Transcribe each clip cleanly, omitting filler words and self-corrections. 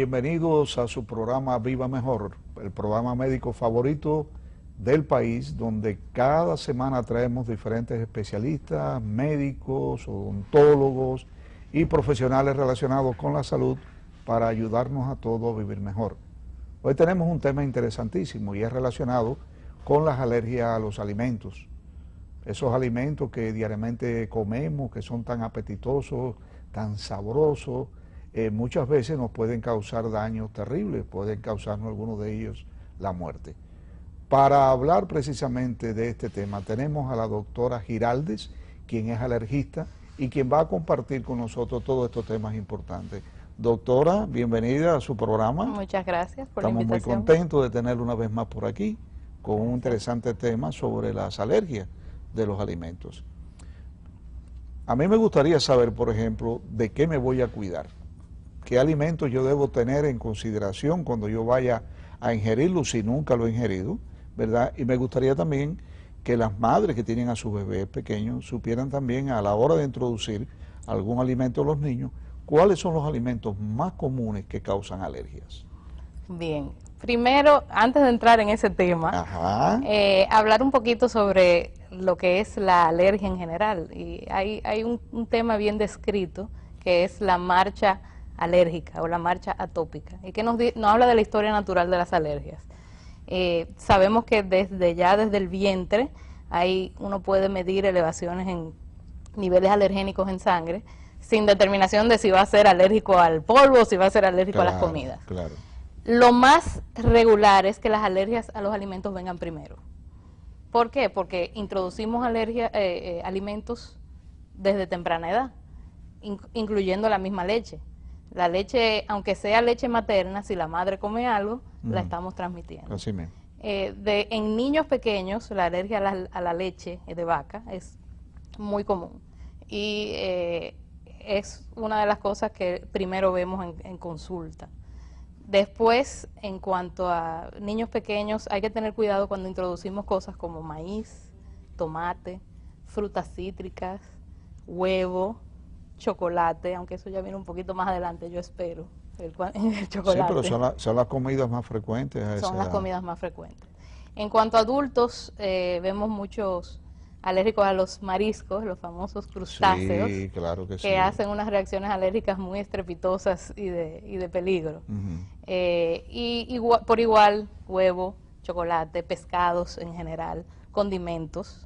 bienvenidos a su programa Viva Mejor, el programa médico favorito del país, donde cada semana traemos diferentes especialistas, médicos, odontólogos y profesionales relacionados con la salud para ayudarnos a todos a vivir mejor. Hoy tenemos un tema interesantísimo y es relacionado con las alergias a los alimentos. Esos alimentos que diariamente comemos, que son tan apetitosos, tan sabrosos, muchas veces nos pueden causar daños terribles, pueden causarnos algunos de ellos la muerte. Para hablar precisamente de este tema tenemos a la doctora Giraldes, quien es alergista y quien va a compartir con nosotros todos estos temas importantes. Doctora, bienvenida a su programa. Muchas gracias por la invitación. Estamos muy contentos de tenerla una vez más por aquí con un interesante tema sobre las alergias de los alimentos. A mí me gustaría saber, por ejemplo, de qué me voy a cuidar. ¿Qué alimentos yo debo tener en consideración cuando yo vaya a ingerirlo, si nunca lo he ingerido, ¿verdad? Y me gustaría también que las madres que tienen a sus bebés pequeños supieran también a la hora de introducir algún alimento a los niños, cuáles son los alimentos más comunes que causan alergias. Bien, primero, antes de entrar en ese tema, hablar un poquito sobre lo que es la alergia en general. Y hay un tema bien descrito, que es la marcha alérgica o la marcha atópica, y que nos habla de la historia natural de las alergias. Sabemos que desde el vientre uno puede medir elevaciones en niveles alergénicos en sangre, sin determinación de si va a ser alérgico al polvo o si va a ser alérgico a las comidas. Claro. Lo más regular es que las alergias a los alimentos vengan primero. ¿Por qué? Porque introducimos alimentos desde temprana edad, incluyendo la misma leche. La leche, aunque sea leche materna, si la madre come algo, la estamos transmitiendo. Así mismo. En niños pequeños, la alergia a la leche de vaca es muy común. Y es una de las cosas que primero vemos en consulta. Después, en cuanto a niños pequeños, hay que tener cuidado cuando introducimos cosas como maíz, tomate, frutas cítricas, huevo, chocolate, aunque eso ya viene un poquito más adelante, yo espero, el chocolate. Sí, pero son las comidas más frecuentes a esa edad. Son las comidas más frecuentes. En cuanto a adultos, vemos muchos alérgicos a los mariscos, los famosos crustáceos, sí, claro que sí, hacen unas reacciones alérgicas muy estrepitosas y de peligro. Por igual, huevo, chocolate, pescados en general, condimentos,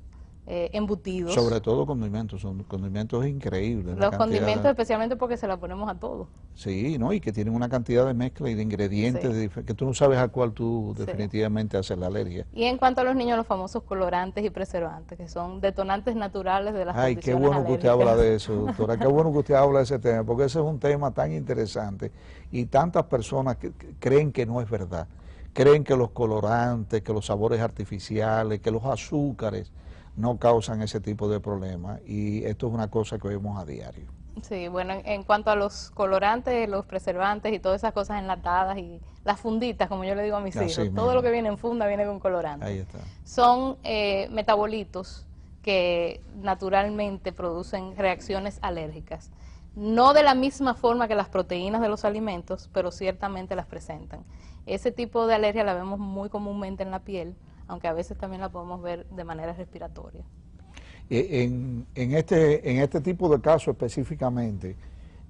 embutidos. Sobre todo condimentos, son condimentos increíbles. Los condimentos especialmente porque se la ponemos a todo. Sí, ¿no? Y que tienen una cantidad de mezcla y de ingredientes que tú no sabes a cuál tú definitivamente haces la alergia. Y en cuanto a los niños, los famosos colorantes y preservantes, que son detonantes naturales de las condiciones alérgicas. Ay, qué bueno que usted habla de eso, doctora, qué bueno que usted habla de ese tema, porque ese es un tema tan interesante y tantas personas que creen que no es verdad. Creen que los colorantes, que los sabores artificiales, que los azúcares no causan ese tipo de problemas, y esto es una cosa que vemos a diario. Sí, bueno, en cuanto a los colorantes, los preservantes y todas esas cosas enlatadas y las funditas, como yo le digo a mis hijos, todo lo que viene en funda viene con colorante. Ahí está. Son metabolitos que naturalmente producen reacciones alérgicas. No de la misma forma que las proteínas de los alimentos, pero ciertamente las presentan. Ese tipo de alergia la vemos muy comúnmente en la piel, aunque a veces también la podemos ver de manera respiratoria. En este tipo de casos específicamente,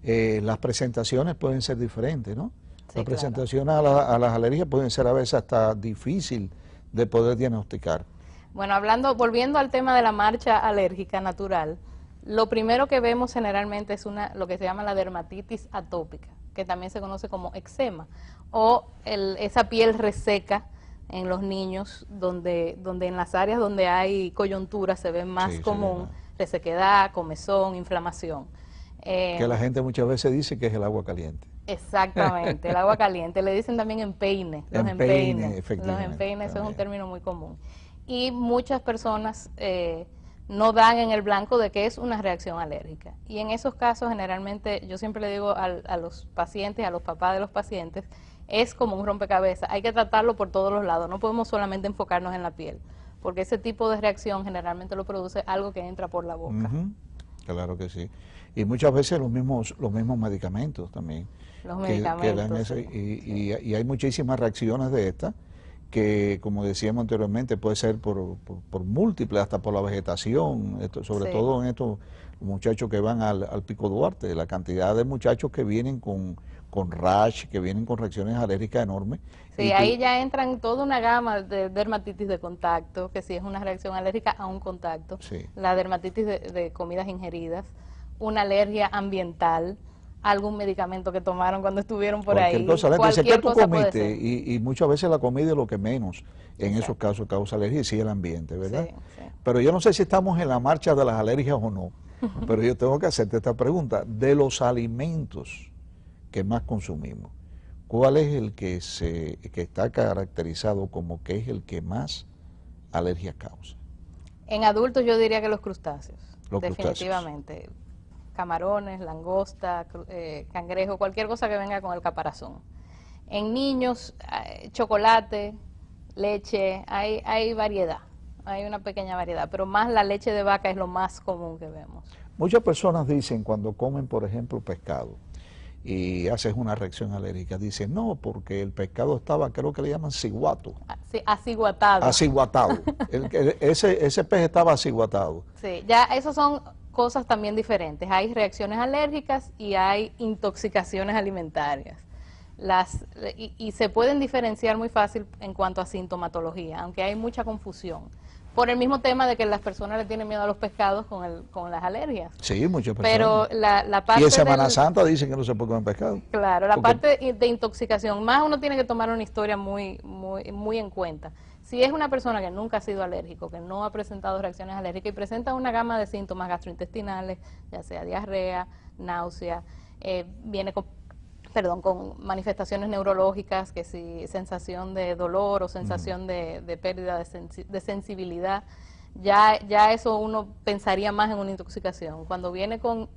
las presentaciones pueden ser diferentes, ¿no? Sí, las presentaciones a las alergias pueden ser a veces hasta difícil de poder diagnosticar. Bueno, volviendo al tema de la marcha alérgica natural, lo primero que vemos generalmente es lo que se llama la dermatitis atópica, que también se conoce como eczema, o esa piel reseca en los niños, donde en las áreas donde hay coyuntura se ve más común resequedad, comezón, inflamación. Que la gente muchas veces dice que es el agua caliente. Exactamente, el agua caliente. Le dicen también empeine, los empeines. Los empeines, eso es un término muy común. Y muchas personas no dan en el blanco de que es una reacción alérgica. Y en esos casos, generalmente, yo siempre le digo a los pacientes, a los papás de los pacientes, es como un rompecabezas, hay que tratarlo por todos los lados, no podemos solamente enfocarnos en la piel, porque ese tipo de reacción generalmente lo produce algo que entra por la boca. Claro que sí. Y muchas veces los mismos medicamentos también. Los medicamentos. Sí. Y hay muchísimas reacciones de estas que, como decíamos anteriormente, puede ser por múltiples, hasta por la vegetación, sobre todo en estos muchachos que van al Pico Duarte, la cantidad de muchachos que vienen con rash, que vienen con reacciones alérgicas enormes. Sí, ahí ya entran toda una gama de dermatitis de contacto, que sí es una reacción alérgica a un contacto, la dermatitis de comidas ingeridas, una alergia ambiental, algún medicamento que tomaron cuando estuvieron por ahí. Cualquier cosa comiste, y muchas veces la comida es lo que menos en esos casos causa alergia, y sí el ambiente, ¿verdad? Sí, sí. Pero yo no sé si estamos en la marcha de las alergias o no, pero yo tengo que hacerte esta pregunta. De los alimentos que más consumimos, ¿cuál es el que está caracterizado como que es el que más alergia causa? En adultos yo diría que los crustáceos, definitivamente. Camarones, langosta, cangrejo, cualquier cosa que venga con el caparazón. En niños, chocolate, leche, hay variedad, hay una pequeña variedad, pero más la leche de vaca es lo más común que vemos. Muchas personas dicen cuando comen, por ejemplo, pescado, y haces una reacción alérgica, dicen, no, porque el pescado estaba, creo que le llaman ciguato. Sí, aciguatado. Aciguatado. ese pez estaba aciguatado. Sí, ya esos son cosas también diferentes. Hay reacciones alérgicas y hay intoxicaciones alimentarias. Y se pueden diferenciar muy fácil en cuanto a sintomatología, aunque hay mucha confusión. Por el mismo tema de que las personas le tienen miedo a los pescados con las alergias. Sí, muchas personas. Pero la parte y en Semana Santa dicen que no se puede comer pescado. Claro, la parte de intoxicación, más uno tiene que tomar una historia muy en cuenta. Si es una persona que nunca ha sido alérgico, que no ha presentado reacciones alérgicas y presenta una gama de síntomas gastrointestinales, ya sea diarrea, náusea, viene con manifestaciones neurológicas, que si sensación de dolor o sensación de pérdida de sensibilidad, ya eso uno pensaría más en una intoxicación. Cuando viene con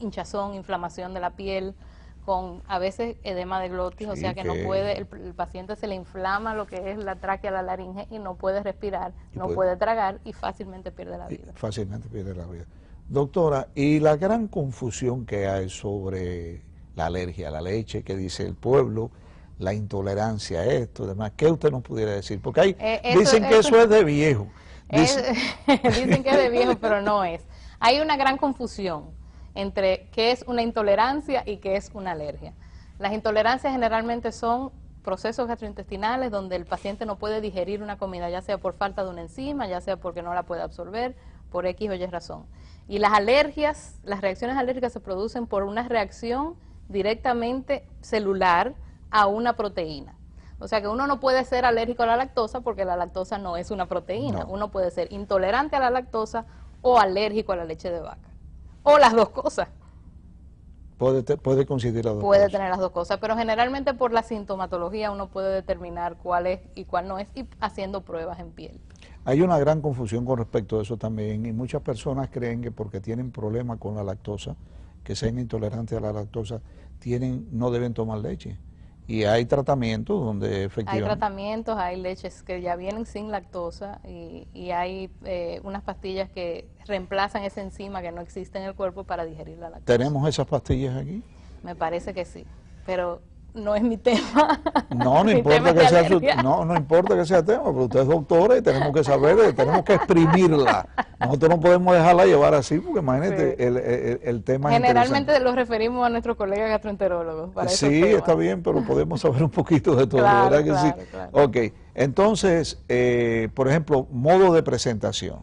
hinchazón, inflamación de la piel, con a veces edema de glotis, o sea que no puede, el paciente se le inflama lo que es la tráquea, la laringe y no puede respirar, no puede tragar y fácilmente pierde la vida. Fácilmente pierde la vida. Doctora, y la gran confusión que hay sobre la alergia a la leche, que dice el pueblo, la intolerancia a esto, demás, ¿qué usted nos pudiera decir? Porque hay, dicen que eso es de viejo. Dicen que es de viejo, pero no es. Hay una gran confusión entre qué es una intolerancia y qué es una alergia. Las intolerancias generalmente son procesos gastrointestinales donde el paciente no puede digerir una comida, ya sea por falta de una enzima, ya sea porque no la puede absorber, por X o Y razón. Y las alergias, las reacciones alérgicas se producen por una reacción directamente celular a una proteína. O sea que uno no puede ser alérgico a la lactosa porque la lactosa no es una proteína. No. Uno puede ser intolerante a la lactosa o alérgico a la leche de vaca. O las dos cosas. Puede coincidir las dos Puede cosas. Tener las dos cosas, pero generalmente por la sintomatología uno puede determinar cuál es y cuál no es, y haciendo pruebas en piel. Hay una gran confusión con respecto a eso también, y muchas personas creen que porque tienen problemas con la lactosa, que sean intolerantes a la lactosa, no deben tomar leche. Y hay tratamientos donde efectivamente... Hay tratamientos, hay leches que ya vienen sin lactosa y hay unas pastillas que reemplazan esa enzima que no existe en el cuerpo para digerir la lactosa. ¿Tenemos esas pastillas aquí? Me parece que sí, pero no es mi tema. No importa que sea no importa que sea tema, pero usted es doctora y tenemos que saber, tenemos que exprimirla. Nosotros no podemos dejarla llevar así, porque imagínate, sí. el tema generalmente lo referimos a nuestros colegas gastroenterólogos. Para sí, está bien, pero podemos saber un poquito de todo, claro, ¿verdad que claro, sí? Claro. Ok, entonces, por ejemplo, modo de presentación.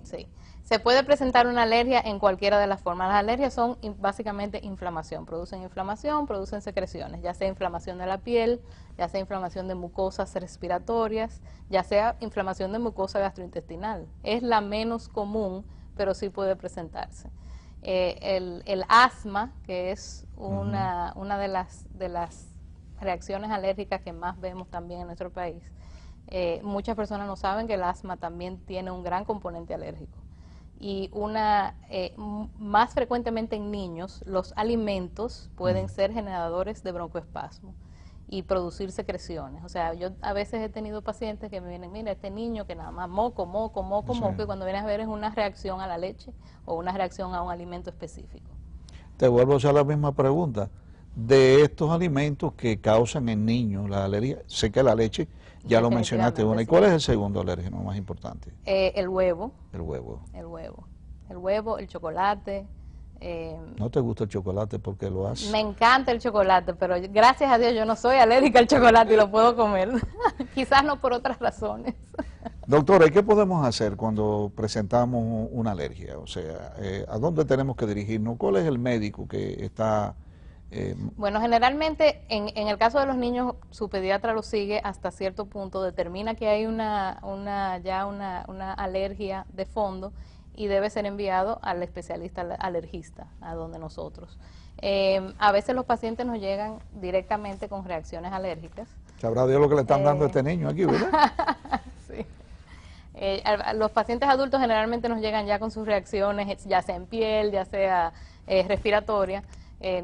Sí. Se puede presentar una alergia en cualquiera de las formas. Las alergias son básicamente inflamación, producen secreciones, ya sea inflamación de la piel, ya sea inflamación de mucosas respiratorias, ya sea inflamación de mucosa gastrointestinal. Es la menos común, pero sí puede presentarse. El asma, que es una de las reacciones alérgicas que más vemos también en nuestro país, muchas personas no saben que el asma también tiene un gran componente alérgico. Y más frecuentemente en niños, los alimentos pueden ser generadores de broncoespasmo. y producir secreciones. O sea, yo a veces he tenido pacientes que me vienen, mira, este niño que nada más moco, y cuando vienes a ver es una reacción a la leche o una reacción a un alimento específico. Te vuelvo a hacer la misma pregunta. De estos alimentos que causan en niños la alergia, sé que la leche, ya lo mencionaste una. ¿Y cuál es el segundo alérgeno más importante? El huevo. El huevo. El huevo. El huevo, el chocolate. ¿No te gusta el chocolate porque lo haces? Me encanta el chocolate, pero gracias a Dios yo no soy alérgica al chocolate y lo puedo comer. Quizás no por otras razones. Doctora, ¿y qué podemos hacer cuando presentamos una alergia? O sea, ¿a dónde tenemos que dirigirnos? ¿Cuál es el médico que está...? Bueno, generalmente en el caso de los niños, su pediatra lo sigue hasta cierto punto, determina que hay una alergia de fondo y debe ser enviado al especialista alergista, a donde nosotros. A veces los pacientes nos llegan directamente con reacciones alérgicas. Sabrá Dios lo que le están dando a este niño aquí, ¿verdad? Sí. Los pacientes adultos generalmente nos llegan ya con sus reacciones, ya sea en piel, ya sea respiratoria.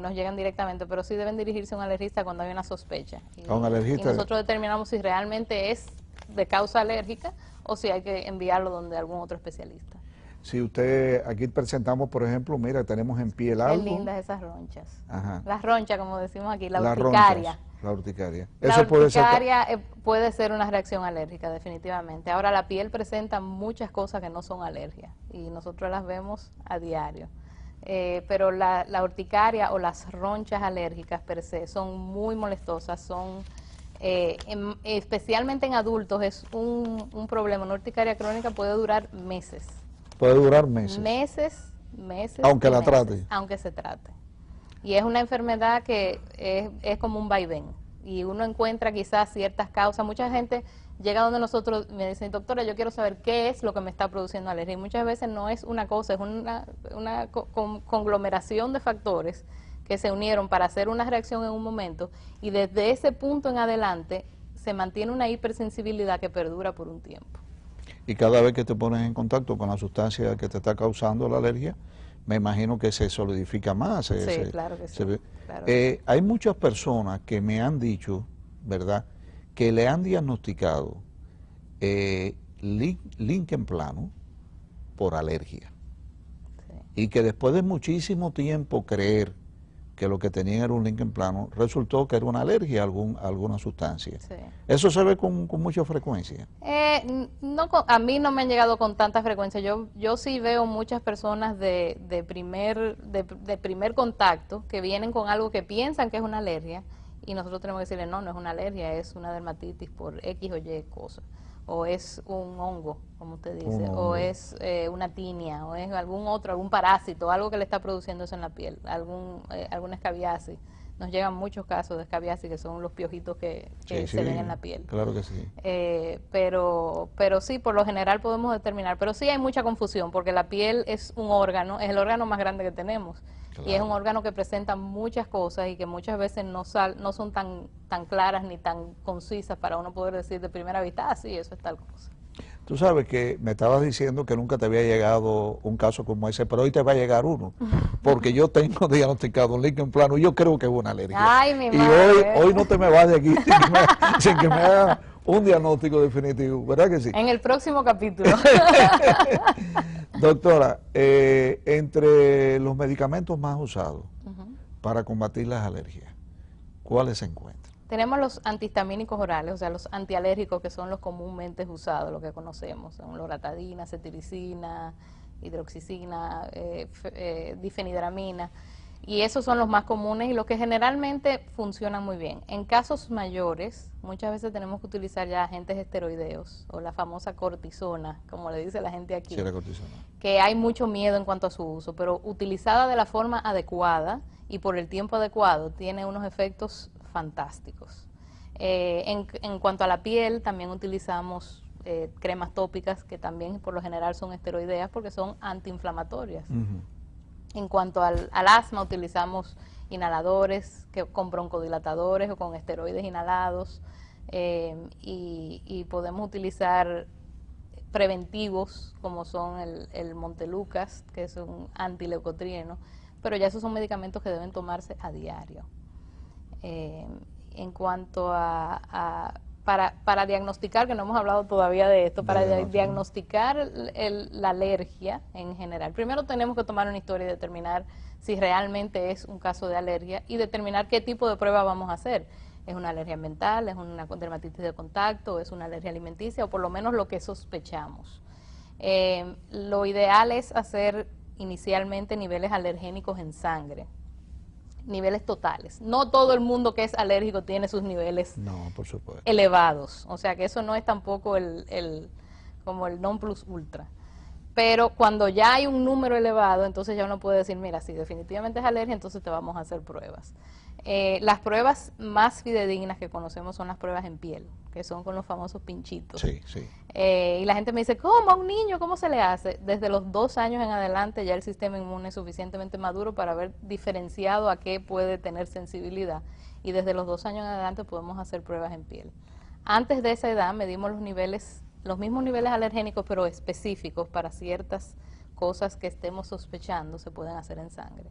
Nos llegan directamente, pero sí deben dirigirse a un alergista cuando hay una sospecha. A un alergista. Y nosotros determinamos si realmente es de causa alérgica o si hay que enviarlo donde algún otro especialista. Si usted, aquí presentamos, por ejemplo, mira, tenemos en piel algo. Qué lindas esas ronchas. Ajá. Las ronchas, como decimos aquí, la urticaria. La urticaria. La urticaria puede ser una reacción alérgica, definitivamente. Ahora, la piel presenta muchas cosas que no son alergias y nosotros las vemos a diario. Pero la urticaria o las ronchas alérgicas per se son muy molestosas, son especialmente en adultos es un problema. Una urticaria crónica puede durar meses. Puede durar meses. Meses. Aunque la trate. Aunque se trate. Y es una enfermedad que es como un vaivén. Y uno encuentra quizás ciertas causas. Mucha gente llega donde nosotros y me dicen, doctora, yo quiero saber qué es lo que me está produciendo alergia. Y muchas veces no es una cosa, es una conglomeración de factores que se unieron para hacer una reacción en un momento. Y desde ese punto en adelante se mantiene una hipersensibilidad que perdura por un tiempo. Y cada vez que te pones en contacto con la sustancia que te está causando la alergia, me imagino que se solidifica más. Sí, claro que sí. Claro. Hay muchas personas que me han dicho, ¿verdad?, que le han diagnosticado líquen plano por alergia. Sí. Y que después de muchísimo tiempo creer que lo que tenían era un líquen plano, resultó que era una alergia a alguna sustancia. Sí. ¿Eso se ve con mucha frecuencia? No, a mí no me han llegado con tanta frecuencia. Yo sí veo muchas personas de primer contacto que vienen con algo que piensan que es una alergia y nosotros tenemos que decirle, no es una alergia, es una dermatitis por X o Y cosa. O es un hongo, como usted dice, o es una tinia, o es algún parásito, algo que le está produciendo eso en la piel, alguna escabiasis. Nos llegan muchos casos de escabiasis, que son los piojitos que se ven en la piel. Claro que sí. Pero sí, por lo general podemos determinar, pero sí hay mucha confusión, porque la piel es un órgano, es el órgano más grande que tenemos. Claro. Y es un órgano que presenta muchas cosas y que muchas veces no son tan claras ni tan concisas para uno poder decir de primera vista, sí, eso es tal cosa. Tú sabes que me estabas diciendo que nunca te había llegado un caso como ese, pero hoy te va a llegar uno, porque yo tengo diagnosticado un líquen plano y yo creo que es una alergia. Ay, mi madre. Y hoy no te me vas de aquí sin que me haga un diagnóstico definitivo, ¿verdad que sí? En el próximo capítulo. Doctora, entre los medicamentos más usados para combatir las alergias, ¿cuáles se encuentran? Tenemos los antihistamínicos orales, o sea, los antialérgicos que son los comúnmente usados, los que conocemos, son loratadina, cetiricina, hidroxicina, difenidramina, y esos son los más comunes y los que generalmente funcionan muy bien. En casos mayores, muchas veces tenemos que utilizar ya agentes esteroideos o la famosa cortisona, como le dice la gente aquí, sí, la cortisona, que hay mucho miedo en cuanto a su uso, pero utilizada de la forma adecuada y por el tiempo adecuado tiene unos efectos fantásticos. En cuanto a la piel, también utilizamos cremas tópicas que también por lo general son esteroideas porque son antiinflamatorias. En cuanto al asma, utilizamos inhaladores con broncodilatadores o con esteroides inhalados y podemos utilizar preventivos como son el Montelukast, que es un antileucotrieno, pero ya esos son medicamentos que deben tomarse a diario. en cuanto para diagnosticar, que no hemos hablado todavía de esto, para diagnosticar la alergia en general. Primero tenemos que tomar una historia y determinar si realmente es un caso de alergia y determinar qué tipo de prueba vamos a hacer. ¿Es una alergia ambiental, es una dermatitis de contacto, es una alergia alimenticia o por lo menos lo que sospechamos? Lo ideal es hacer inicialmente niveles alergénicos en sangre. Niveles totales. No todo el mundo que es alérgico tiene sus niveles por supuesto, elevados. O sea que eso no es tampoco como el non plus ultra. Pero cuando ya hay un número elevado, entonces ya uno puede decir, mira, si definitivamente es alergia, entonces te vamos a hacer pruebas. Las pruebas más fidedignas que conocemos son las pruebas en piel, que son con los famosos pinchitos. Sí, sí. Y la gente me dice, ¿cómo a un niño? ¿Cómo se le hace? Desde los 2 años en adelante ya el sistema inmune es suficientemente maduro para haber diferenciado a qué puede tener sensibilidad. Y desde los 2 años en adelante podemos hacer pruebas en piel. Antes de esa edad medimos los mismos niveles alergénicos, pero específicos para ciertas cosas que estemos sospechando, se pueden hacer en sangre.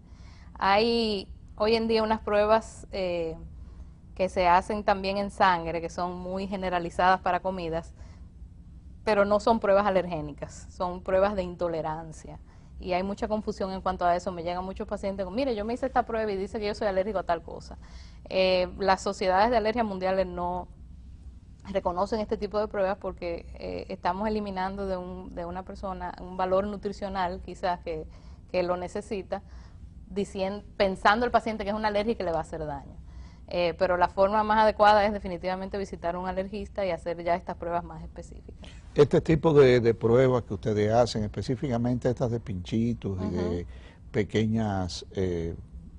Hay hoy en día unas pruebas que se hacen también en sangre, que son muy generalizadas para comidas, pero no son pruebas alergénicas, son pruebas de intolerancia. Y hay mucha confusión en cuanto a eso. Me llegan muchos pacientes con, mire, yo me hice esta prueba y dice que yo soy alérgico a tal cosa. Las sociedades de alergia mundiales no reconocen este tipo de pruebas porque estamos eliminando de una persona un valor nutricional quizás que lo necesita, pensando el paciente que es una alergia y que le va a hacer daño. Pero la forma más adecuada es definitivamente visitar a un alergista y hacer ya estas pruebas más específicas. Este tipo de pruebas que ustedes hacen, específicamente estas de pinchitos y de pequeñas,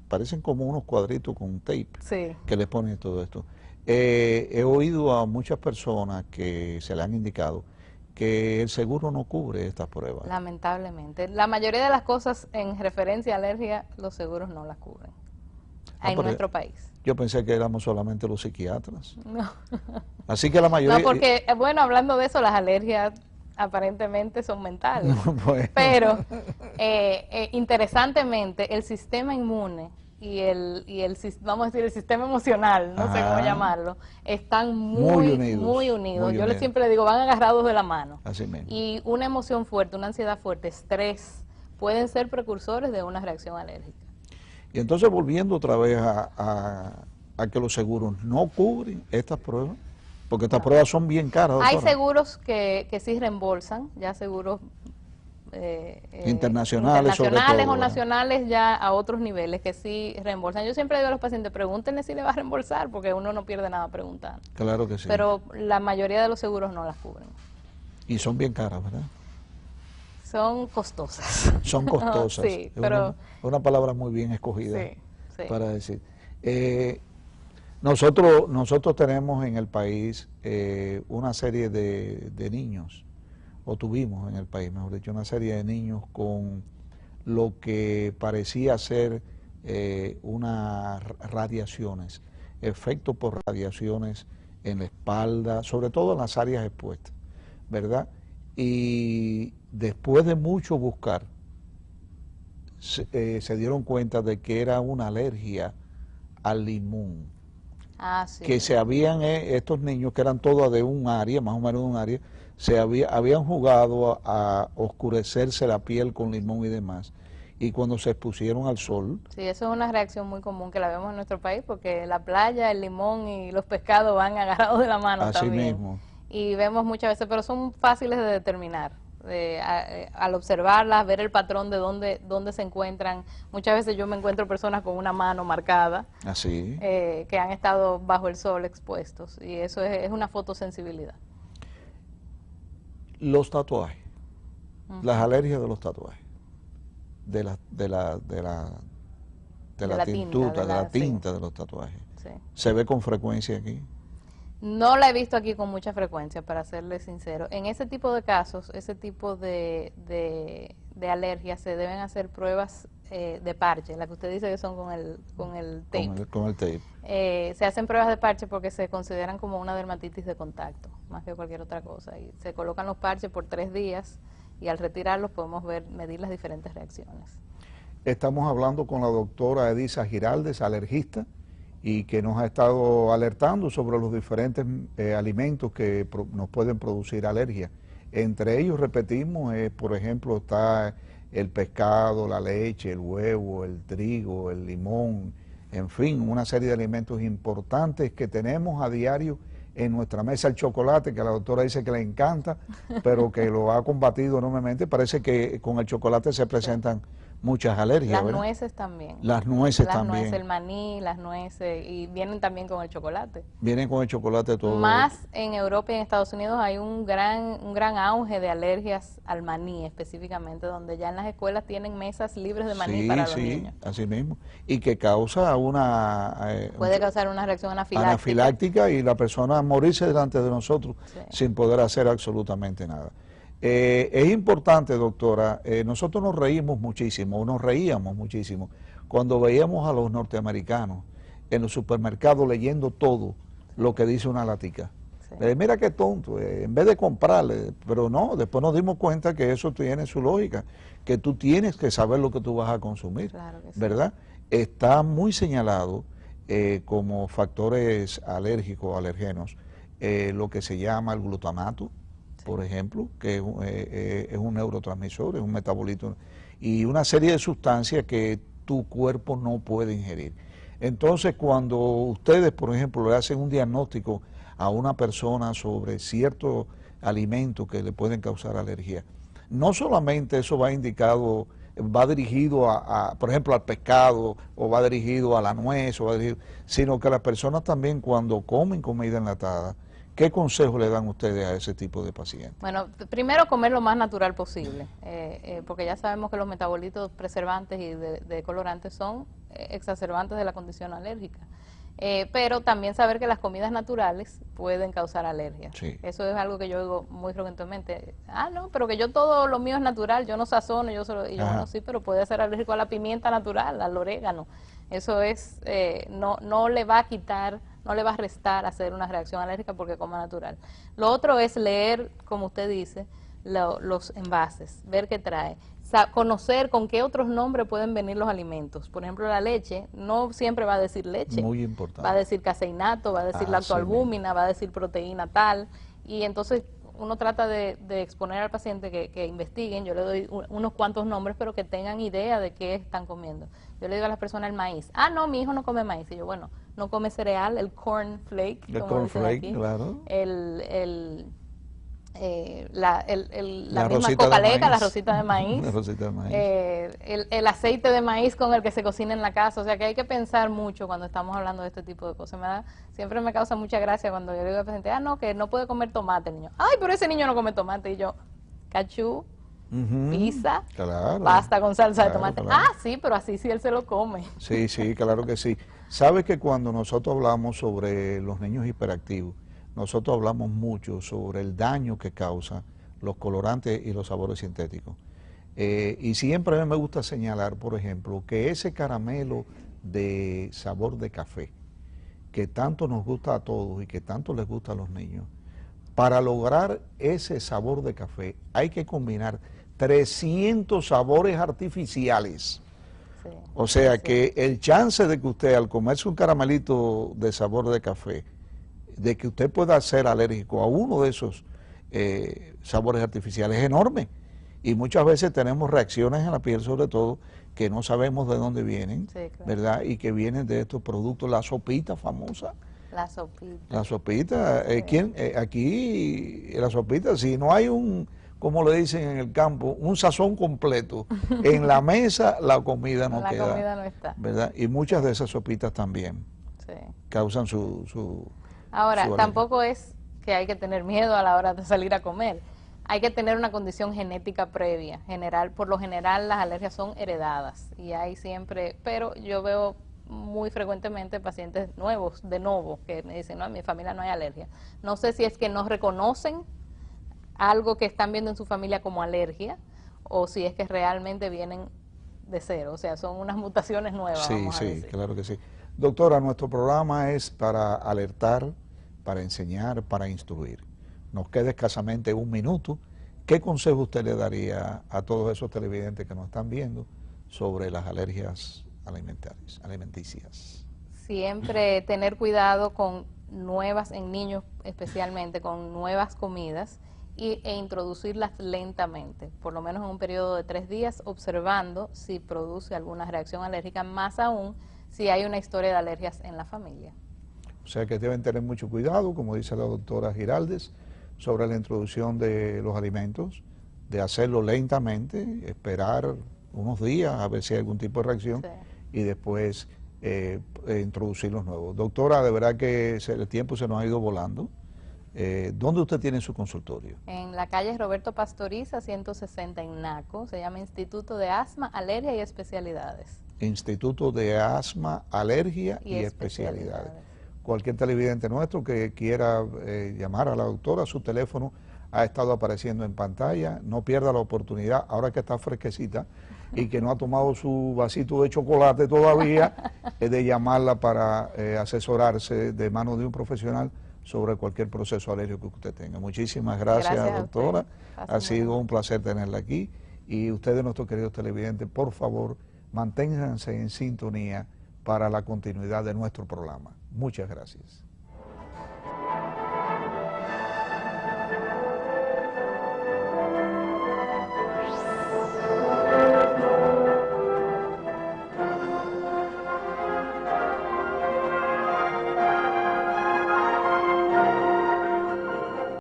parecen como unos cuadritos con tape, que le ponen todo esto. He oído a muchas personas que se le han indicado que el seguro no cubre estas pruebas. Lamentablemente. La mayoría de las cosas en referencia a alergia, los seguros no las cubren en nuestro país. Yo pensé que éramos solamente los psiquiatras. No. Así que la mayoría... No, porque, bueno, hablando de eso, las alergias aparentemente son mentales. No, bueno. Pero, interesantemente, el sistema inmune y vamos a decir, el sistema emocional, no sé cómo llamarlo, están muy unidos. Yo siempre le digo, van agarrados de la mano. Así mismo. Y una emoción fuerte, una ansiedad fuerte, estrés, pueden ser precursores de una reacción alérgica. Y entonces, volviendo otra vez a que los seguros no cubren estas pruebas, porque estas pruebas son bien caras, doctora. Hay seguros que sí reembolsan, ya seguros internacionales o nacionales ya a otros niveles que sí reembolsan. Yo siempre digo a los pacientes, pregúntenle si le va a reembolsar, porque uno no pierde nada preguntando. Claro que sí. Pero la mayoría de los seguros no las cubren. Y son bien caras, ¿verdad? Son costosas. Son costosas. Sí, pero... Una palabra muy bien escogida para decir. Nosotros tenemos en el país una serie de niños, o tuvimos en el país, mejor dicho, una serie de niños con lo que parecía ser unas radiaciones, efectos por radiaciones en la espalda, sobre todo en las áreas expuestas, ¿verdad? Y después de mucho buscar, se dieron cuenta de que era una alergia al limón. Sí. Que se habían, estos niños que eran todos de un área, más o menos de un área, habían jugado a oscurecerse la piel con limón y demás. Y cuando se expusieron al sol... Sí, eso es una reacción muy común que la vemos en nuestro país, porque la playa, el limón y los pescados van agarrados de la mano también. Así mismo. Y vemos muchas veces, pero son fáciles de determinar. Al observarlas, ver el patrón de dónde se encuentran. Muchas veces yo me encuentro personas con una mano marcada, que han estado bajo el sol expuestos, y eso es una fotosensibilidad. Los tatuajes, las alergias de los tatuajes, de la tinta de los tatuajes, ¿se ve con frecuencia aquí? No la he visto aquí con mucha frecuencia, para serle sincero. En ese tipo de casos, ese tipo de alergias, se deben hacer pruebas de parche, la que usted dice que son con el tape. Con el tape. Se hacen pruebas de parche porque se consideran como una dermatitis de contacto, más que cualquier otra cosa. Y se colocan los parches por 3 días y al retirarlos podemos medir las diferentes reacciones. Estamos hablando con la doctora Edisa Giraldes, alergista, y que nos ha estado alertando sobre los diferentes alimentos que nos pueden producir alergia. Entre ellos, repetimos, por ejemplo, está el pescado, la leche, el huevo, el trigo, el limón, en fin, una serie de alimentos importantes que tenemos a diario en nuestra mesa. El chocolate, que la doctora dice que le encanta, pero que lo ha combatido enormemente. Parece que con el chocolate se presentan muchas alergias, Las ¿verdad? nueces también. Las nueces también. Las nueces, el maní, las nueces, y vienen también con el chocolate. Vienen con el chocolate todo. Más en Europa y en Estados Unidos hay un gran auge de alergias al maní específicamente, donde ya en las escuelas tienen mesas libres de maní para los niños. Sí, así mismo. Y que causa puede causar una reacción anafiláctica. Anafiláctica y la persona morirse delante de nosotros sin poder hacer absolutamente nada. Es importante, doctora, nosotros nos reímos muchísimo, nos reíamos muchísimo cuando veíamos a los norteamericanos en los supermercados leyendo todo lo que dice una latica. Mira qué tonto, en vez de comprarle, pero no, después nos dimos cuenta que eso tiene su lógica, que tú tienes que saber lo que tú vas a consumir, claro que sí, ¿verdad? Está muy señalado como factores alérgicos, alergenos, lo que se llama el glutamato, por ejemplo, que es un neurotransmisor, es un metabolito, y una serie de sustancias que tu cuerpo no puede ingerir. Entonces, cuando ustedes, por ejemplo, le hacen un diagnóstico a una persona sobre ciertos alimentos que le pueden causar alergia, no solamente eso va indicado, va dirigido por ejemplo, al pescado, o va dirigido a la nuez, sino que las personas también cuando comen comida enlatada, ¿qué consejo le dan ustedes a ese tipo de pacientes? Bueno, primero comer lo más natural posible, porque ya sabemos que los metabolitos preservantes y de colorantes son exacerbantes de la condición alérgica. Pero también saber que las comidas naturales pueden causar alergia. Sí. Eso es algo que yo digo muy frecuentemente. No, pero que yo todo lo mío es natural, yo no sazono, bueno, sí, pero puede ser alérgico a la pimienta natural, al orégano. Eso es, no le va a quitar, no le va a restar hacer una reacción alérgica porque coma natural. Lo otro es leer, como usted dice, los envases, ver qué trae. Conocer con qué otros nombres pueden venir los alimentos. Por ejemplo, la leche no siempre va a decir leche. Muy importante. Va a decir caseinato, va a decir lactoalbúmina, va a decir proteína tal. Y entonces uno trata de exponer al paciente que investiguen. Yo le doy unos cuantos nombres, pero que tengan idea de qué están comiendo. Yo le digo a las personas el maíz. No, mi hijo no come maíz. Y yo, bueno, no come cereal, el corn flake. El corn flake, claro. La misma cocaleca, la rosita de maíz, el aceite de maíz con el que se cocina en la casa. O sea que hay que pensar mucho cuando estamos hablando de este tipo de cosas. Siempre me causa mucha gracia cuando yo le digo al paciente, no, que no puede comer tomate el niño. Ay, pero ese niño no come tomate. Y yo, cachú, pizza, pasta con salsa de tomate. Claro. Sí, pero así sí él se lo come. Sí, claro que sí. ¿Sabes que cuando nosotros hablamos sobre los niños hiperactivos, nosotros hablamos mucho sobre el daño que causan los colorantes y los sabores sintéticos? Y siempre a mí me gusta señalar, por ejemplo, que ese caramelo de sabor de café, que tanto nos gusta a todos y que tanto les gusta a los niños, para lograr ese sabor de café hay que combinar 300 sabores artificiales. Sí, o sea que el chance de que usted al comerse un caramelito de sabor de café, de que usted pueda ser alérgico a uno de esos sabores artificiales es enorme. Y muchas veces tenemos reacciones en la piel, sobre todo, que no sabemos de dónde vienen, sí, claro, ¿verdad? Y que vienen de estos productos, la sopita famosa. La sopita. La sopita, aquí la sopita, si no hay como le dicen en el campo, un sazón completo en la mesa, la comida no queda. La comida no está. ¿Verdad? Y muchas de esas sopitas también causan su Ahora, tampoco es que hay que tener miedo a la hora de salir a comer. Hay que tener una condición genética previa. Por lo general las alergias son heredadas y hay siempre, pero yo veo muy frecuentemente pacientes nuevos, de nuevo, que me dicen, no, en mi familia no hay alergia. No sé si es que no reconocen algo que están viendo en su familia como alergia o si es que realmente vienen de cero, o sea, son unas mutaciones nuevas. Sí, claro que sí. Doctora, nuestro programa es para alertar, para enseñar, para instruir. Nos queda escasamente un minuto. ¿Qué consejo usted le daría a todos esos televidentes que nos están viendo sobre las alergias alimenticias? Siempre tener cuidado con en niños especialmente, con nuevas comidas e introducirlas lentamente, por lo menos en un periodo de 3 días, observando si produce alguna reacción alérgica, más aún si hay una historia de alergias en la familia. O sea que deben tener mucho cuidado, como dice la doctora Giraldes, sobre la introducción de los alimentos, de hacerlo lentamente, esperar unos días a ver si hay algún tipo de reacción, sí, y después introducir los nuevos. Doctora, de verdad que el tiempo se nos ha ido volando. ¿Dónde usted tiene su consultorio? En la calle Roberto Pastoriza, 160 en Naco. Se llama Instituto de Asma, Alergia y Especialidades. Instituto de Asma, Alergia y Especialidades. Cualquier televidente nuestro que quiera llamar a la doctora, su teléfono ha estado apareciendo en pantalla. No pierda la oportunidad, ahora que está fresquecita y que no ha tomado su vasito de chocolate todavía, de llamarla para asesorarse de manos de un profesional sobre cualquier proceso alérgico que usted tenga. Muchísimas gracias doctora. Ha sido un placer tenerla aquí. Y ustedes, nuestros queridos televidentes, por favor, manténganse en sintonía para la continuidad de nuestro programa. Muchas gracias.